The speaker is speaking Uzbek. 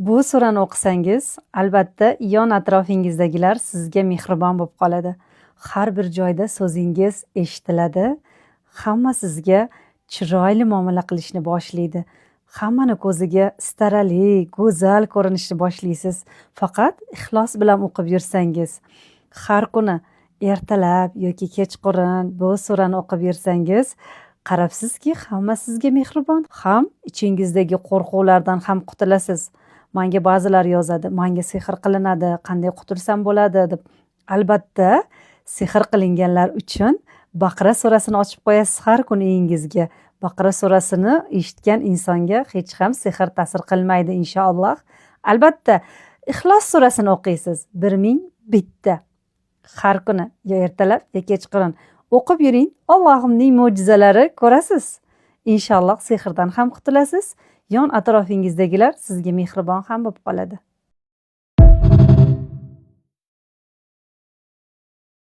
Bu surani o'qisangiz, albatta yon atrofingizdagilar sizga mehribon bo'lib qoladi. Har bir joyda so'zingiz eshitiladi. Hamma sizga chiroyli muomala qilishni boshlaydi. Hammani ko'ziga istarali, go'zal ko'rinishni boshlaysiz. Faqat ixlos bilan o'qib yursangiz, har kuni ertalab yoki kechqurun bu surani o'qib yursangiz, qarabsizki, hamma sizga mehribon. Ham ichingizdagi qo'rquvlardan ham qutulasiz. Menga ba'zilar yozadi, menga sehr qilinadi, qanday qutulsam bo'ladi deb. Albatta, sehr qilinganlar uchun Baqara surasini ochib qo'yasiz har kuni uyingizga. Baqara surasini eshitgan insonga hech ham sehr ta'sir qilmaydi inshaalloh. Albatta, Ixlos surasini o'qiysiz 1001 har kuni, yo ertalab, yo kechqurun o'qib yuring. Allohimning mo'jizalari ko'rasiz. Inshaalloh sehrdan ham qutulasiz. Yon atrofingizdagilar sizga mehribon ham bo'lib qoladi.